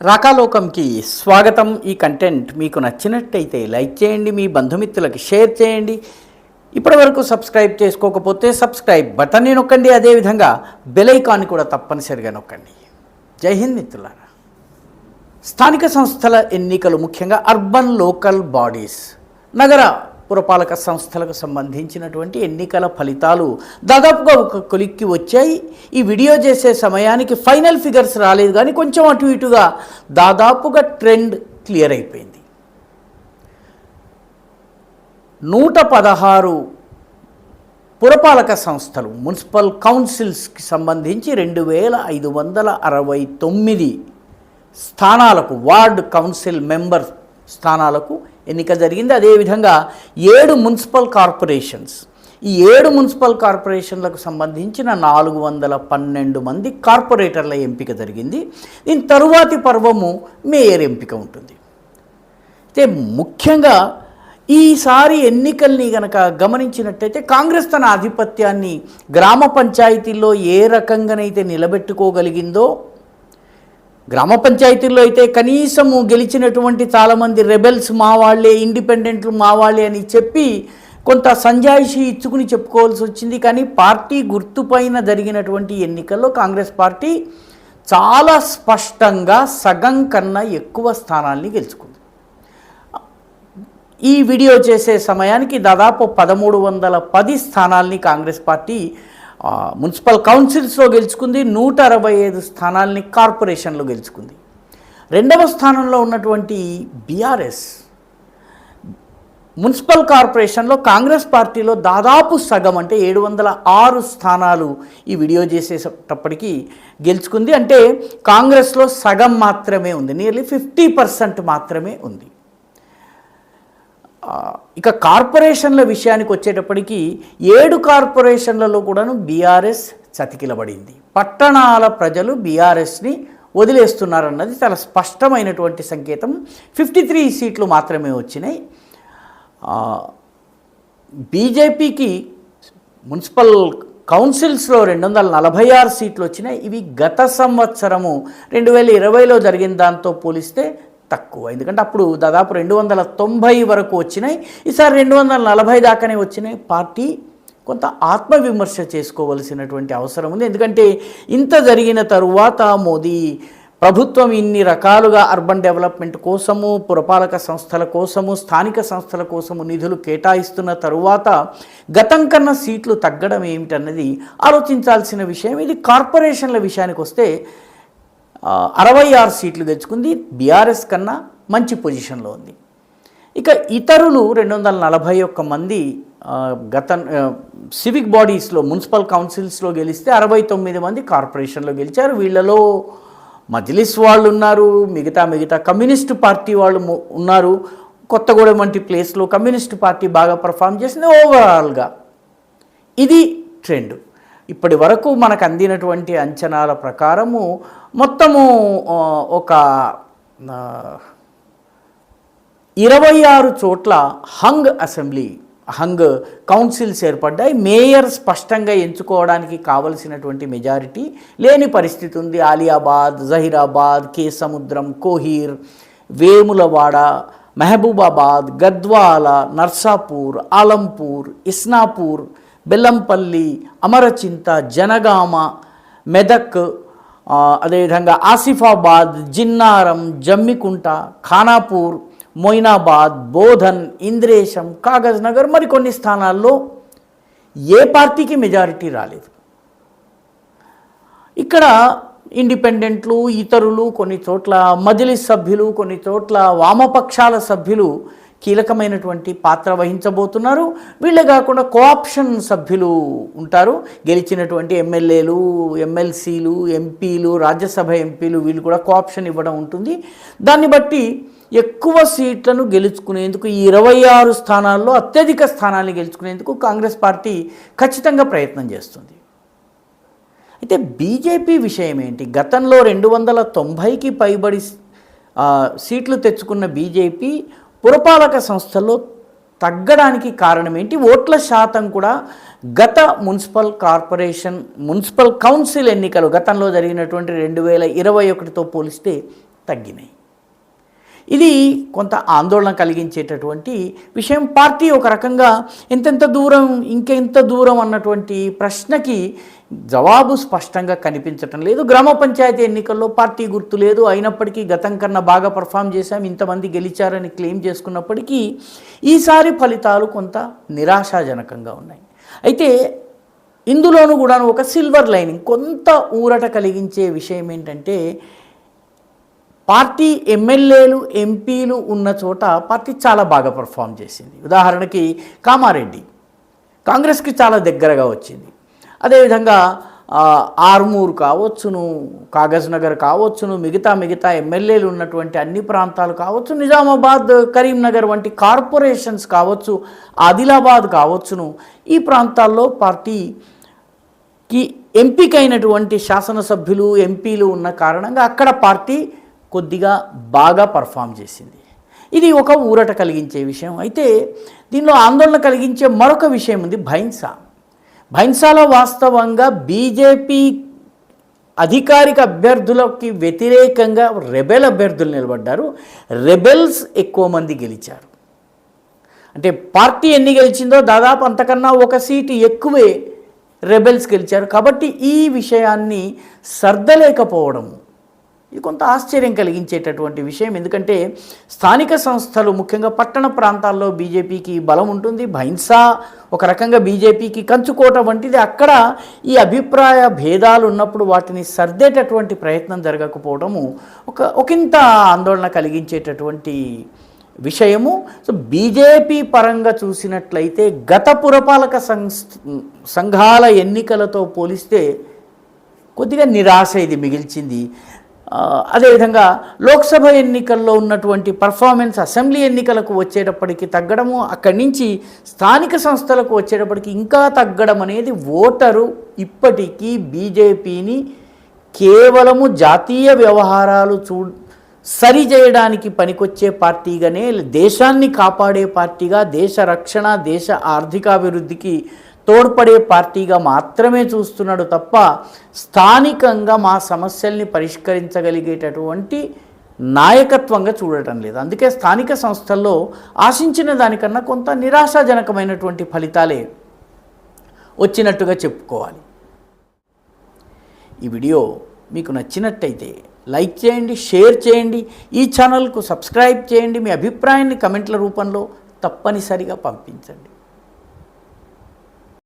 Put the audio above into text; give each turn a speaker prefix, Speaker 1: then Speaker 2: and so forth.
Speaker 1: రాకాలోకంకి స్వాగతం. ఈ కంటెంట్ మీకు నచ్చినట్టయితే లైక్ చేయండి, మీ బంధుమిత్రులకి షేర్ చేయండి. ఇప్పటివరకు సబ్స్క్రైబ్ చేసుకోకపోతే సబ్స్క్రైబ్ బటన్ని నొక్కండి, అదేవిధంగా బెల్ ఐకాన్ కూడా తప్పనిసరిగా నొక్కండి. జై హింద్ మిత్రులారా. స్థానిక సంస్థల ఎన్నికలు, ముఖ్యంగా అర్బన్ లోకల్ బాడీస్, నగర పురపాలక సంస్థలకు సంబంధించినటువంటి ఎన్నికల ఫలితాలు దాదాపుగా ఒక కొలిక్కి వచ్చాయి. ఈ వీడియో చేసే సమయానికి ఫైనల్ ఫిగర్స్ రాలేదు, కానీ కొంచెం అటు ఇటుగా దాదాపుగా ట్రెండ్ క్లియర్ అయిపోయింది. 116 పురపాలక సంస్థలు, మున్సిపల్ కౌన్సిల్స్కి సంబంధించి 2569 స్థానాలకు, వార్డ్ కౌన్సిల్ మెంబర్ స్థానాలకు ఎన్నిక జరిగింది. అదేవిధంగా 7 మున్సిపల్ కార్పొరేషన్స్, ఈ 7 మున్సిపల్ కార్పొరేషన్లకు సంబంధించిన 412 మంది కార్పొరేటర్ల ఎంపిక జరిగింది. దీని తరువాతి పర్వము మేయర్ ఎంపిక ఉంటుంది. అయితే ముఖ్యంగా ఈసారి ఎన్నికల్ని గనక గమనించినట్టయితే కాంగ్రెస్ తన ఆధిపత్యాన్ని గ్రామ పంచాయతీల్లో ఏ రకంగానైతే నిలబెట్టుకోగలిగిందో, గ్రామ పంచాయతీల్లో అయితే కనీసము గెలిచినటువంటి చాలామంది రెబెల్స్ మా వాళ్ళే, ఇండిపెండెంట్లు మా వాళ్ళే అని చెప్పి కొంత సంజాయిషి ఇచ్చుకుని చెప్పుకోవాల్సి వచ్చింది. కానీ పార్టీ గుర్తుపైన జరిగినటువంటి ఎన్నికల్లో కాంగ్రెస్ పార్టీ చాలా స్పష్టంగా సగం కన్నా ఎక్కువ స్థానాల్ని గెలుచుకుంది. ఈ వీడియో చేసే సమయానికి దాదాపు 1310 స్థానాల్ని కాంగ్రెస్ పార్టీ మున్సిపల్ కౌన్సిల్స్లో గెలుచుకుంది. 165 స్థానాల్ని కార్పొరేషన్లో గెలుచుకుంది. రెండవ స్థానంలో ఉన్నటువంటి బీఆర్ఎస్ మున్సిపల్ కార్పొరేషన్లో కాంగ్రెస్ పార్టీలో దాదాపు సగం, అంటే 706 స్థానాలు ఈ వీడియో చేసేటప్పటికీ గెలుచుకుంది. అంటే కాంగ్రెస్లో సగం మాత్రమే ఉంది, నియర్లీ 50% మాత్రమే ఉంది. ఇక కార్పొరేషన్ల విషయానికి వచ్చేటప్పటికి 7 కార్పొరేషన్లలో కూడాను బీఆర్ఎస్ చతికిలబడింది. పట్టణాల ప్రజలు బీఆర్ఎస్ని వదిలేస్తున్నారన్నది చాలా స్పష్టమైనటువంటి సంకేతం. 53 సీట్లు మాత్రమే వచ్చినాయి. బీజేపీకి మున్సిపల్ కౌన్సిల్స్లో 246 సీట్లు వచ్చినాయి. ఇవి గత సంవత్సరము 2020లో జరిగిన దాంతో పోలిస్తే తక్కువ, ఎందుకంటే అప్పుడు దాదాపు 290 వరకు వచ్చినాయి. ఈసారి 240 దాకానే వచ్చినాయి. పార్టీ కొంత ఆత్మవిమర్శ చేసుకోవలసినటువంటి అవసరం ఉంది. ఎందుకంటే ఇంత జరిగిన తరువాత మోదీ ప్రభుత్వం ఇన్ని రకాలుగా అర్బన్ డెవలప్మెంట్ కోసము, పురపాలక సంస్థల కోసము, స్థానిక సంస్థల కోసము నిధులు కేటాయిస్తున్న తరువాత గతం కన్నా సీట్లు తగ్గడం ఏమిటన్నది ఆలోచించాల్సిన విషయం. ఇది కార్పొరేషన్ల విషయానికి వస్తే 66 సీట్లు తెచ్చుకుంది, బీఆర్ఎస్ కన్నా మంచి పొజిషన్లో ఉంది. ఇక ఇతరులు 241 మంది సివిక్ బాడీస్లో, మున్సిపల్ కౌన్సిల్స్లో గెలిస్తే 69 మంది కార్పొరేషన్లో గెలిచారు. వీళ్ళలో మజ్లిస్ వాళ్ళు ఉన్నారు, మిగతా కమ్యూనిస్టు పార్టీ వాళ్ళు ఉన్నారు. కొత్తగూడెం వంటి ప్లేస్లో కమ్యూనిస్టు పార్టీ బాగా పర్ఫామ్ చేసింది. ఓవరాల్గా ఇది ట్రెండ్. ఇప్పటి వరకు మనకు అందినటువంటి అంచనాల ప్రకారము మొత్తము ఒక 26 చోట్ల హంగ్ కౌన్సిల్స్ ఏర్పడ్డాయి. మేయర్ స్పష్టంగా ఎంచుకోవడానికి కావలసినటువంటి మెజారిటీ లేని పరిస్థితి ఉంది. ఆలియాబాద్, జహీరాబాద్, కేసముద్రం, కోహీర్, వేములవాడ, మహబూబాబాద్, గద్వాల, నర్సాపూర్, ఆలంపూర్, ఇస్నాపూర్, బెల్లంపల్లి, అమరచింత, జనగామ, మెదక్, అదేవిధంగా ఆసిఫాబాద్, జిన్నారం, జమ్మికుంట, ఖానాపూర్, మొయినాబాద్, బోధన్, ఇంద్రేశం, కాగజ్ నగర్, మరికొన్ని స్థానాల్లో ఏ పార్టీకి మెజారిటీ రాలేదు. ఇక్కడ ఇండిపెండెంట్లు, ఇతరులు, కొన్ని చోట్ల మజ్లిస్ సభ్యులు, కొన్ని చోట్ల వామపక్షాల సభ్యులు కీలకమైనటువంటి పాత్ర వహించబోతున్నారు. వీళ్ళే కాకుండా కోఆప్షన్ సభ్యులు ఉంటారు. గెలిచినటువంటి ఎమ్మెల్యేలు, ఎమ్మెల్సీలు, ఎంపీలు, రాజ్యసభ ఎంపీలు, వీళ్ళు కూడా కోఆప్షన్ ఇవ్వడం ఉంటుంది. దాన్ని బట్టి ఎక్కువ సీట్లను గెలుచుకునేందుకు, ఈ 26 స్థానాల్లో అత్యధిక స్థానాన్ని గెలుచుకునేందుకు కాంగ్రెస్ పార్టీ ఖచ్చితంగా ప్రయత్నం చేస్తుంది. అయితే బీజేపీ విషయం ఏంటి? గతంలో 290కి పైబడి సీట్లు తెచ్చుకున్న బీజేపీ పురపాలక సంస్థల్లో తగ్గడానికి కారణం ఏంటి? ఓట్ల శాతం కూడా గత మున్సిపల్ కౌన్సిల్ ఎన్నికలు గతంలో జరిగినటువంటి 2021తో పోలిస్తే తగ్గినాయి. ఇది కొంత ఆందోళన కలిగించేటటువంటి విషయం. పార్టీ ఒక రకంగా ఎంతెంత దూరం ఇంకెంత దూరం అన్నటువంటి ప్రశ్నకి జవాబు స్పష్టంగా కనిపించటం లేదు. గ్రామ పంచాయతీ ఎన్నికల్లో పార్టీ గుర్తు లేదు, అయినప్పటికీ గతం కన్నా బాగా పర్ఫామ్ చేశాం, ఇంతమంది గెలిచారని క్లెయిమ్ చేసుకున్నప్పటికీ ఈసారి ఫలితాలు కొంత నిరాశాజనకంగా ఉన్నాయి. అయితే ఇందులోనూ కూడా ఒక సిల్వర్ లైనింగ్, కొంత ఊరట కలిగించే విషయం ఏంటంటే పార్టీ ఎమ్మెల్యేలు ఎంపీలు ఉన్న చోట పార్టీ చాలా బాగా పర్ఫామ్ చేసింది. ఉదాహరణకి కామారెడ్డి కాంగ్రెస్కి చాలా దగ్గరగా వచ్చింది. అదేవిధంగా ఆర్మూర్ కావచ్చును, కాగజ్ నగర్ కావచ్చును, మిగతా ఎమ్మెల్యేలు ఉన్నటువంటి అన్ని ప్రాంతాలు కావచ్చు, నిజామాబాద్ కరీంనగర్ వంటి కార్పొరేషన్స్ కావచ్చు, ఆదిలాబాద్ కావచ్చును, ఈ ప్రాంతాల్లో పార్టీకి ఎంపికైనటువంటి శాసనసభ్యులు ఎంపీలు ఉన్న కారణంగా అక్కడ పార్టీ కొద్దిగా బాగా పర్ఫామ్ చేసింది. ఇది ఒక ఊరట కలిగించే విషయం. అయితే దీనిలో ఆందోళన కలిగించే మరొక విషయం ఉంది, భైన్సాలో వాస్తవంగా బీజేపీ అధికారిక అభ్యర్థులకి వ్యతిరేకంగా రెబెల్ అభ్యర్థులు నిలబడ్డారు. రెబెల్స్ ఎక్కువ మంది గెలిచారు. అంటే పార్టీ ఎన్ని గెలిచిందో దాదాపు అంతకన్నా ఒక సీటు ఎక్కువే రెబెల్స్ గెలిచారు. కాబట్టి ఈ విషయాన్ని సర్దలేకపోవడం ఇది కొంత ఆశ్చర్యం కలిగించేటటువంటి విషయం. ఎందుకంటే స్థానిక సంస్థలు ముఖ్యంగా పట్టణ ప్రాంతాల్లో బీజేపీకి బలం ఉంటుంది. భైన్సా ఒక రకంగా బీజేపీకి కంచుకోట వంటిది. అక్కడ ఈ అభిప్రాయ భేదాలు ఉన్నప్పుడు వాటిని సర్దేటటువంటి ప్రయత్నం జరగకపోవడము ఒకంత ఆందోళన కలిగించేటటువంటి విషయము. సో బీజేపీ పరంగా చూసినట్లయితే గత పురపాలక సంఘాల ఎన్నికలతో పోలిస్తే కొద్దిగా నిరాశ ఇది మిగిల్చింది. అదేవిధంగా లోక్సభ ఎన్నికల్లో ఉన్నటువంటి పర్ఫార్మెన్స్ అసెంబ్లీ ఎన్నికలకు వచ్చేటప్పటికి తగ్గడము, అక్కడి నుంచి స్థానిక సంస్థలకు వచ్చేటప్పటికి ఇంకా తగ్గడం అనేది ఓటరు ఇప్పటికీ బీజేపీని కేవలము జాతీయ వ్యవహారాలు సరిచేయడానికి పనికొచ్చే పార్టీగానే, దేశాన్ని కాపాడే పార్టీగా, దేశ రక్షణ దేశ ఆర్థికాభివృద్ధికి తోడ్పడే పార్టీగా మాత్రమే చూస్తున్నాడు తప్ప స్థానికంగా మా సమస్యల్ని పరిష్కరించగలిగేటటువంటి నాయకత్వంగా చూడటం లేదు. అందుకే స్థానిక సంస్థల్లో ఆశించిన దానికన్నా కొంత నిరాశాజనకమైనటువంటి ఫలితాలే వచ్చినట్టుగా చెప్పుకోవాలి. ఈ వీడియో మీకు నచ్చినట్టయితే లైక్ చేయండి, షేర్ చేయండి, ఈ ఛానల్కు సబ్స్క్రైబ్ చేయండి, మీ అభిప్రాయాన్ని కమెంట్ల రూపంలో తప్పనిసరిగా పంపించండి.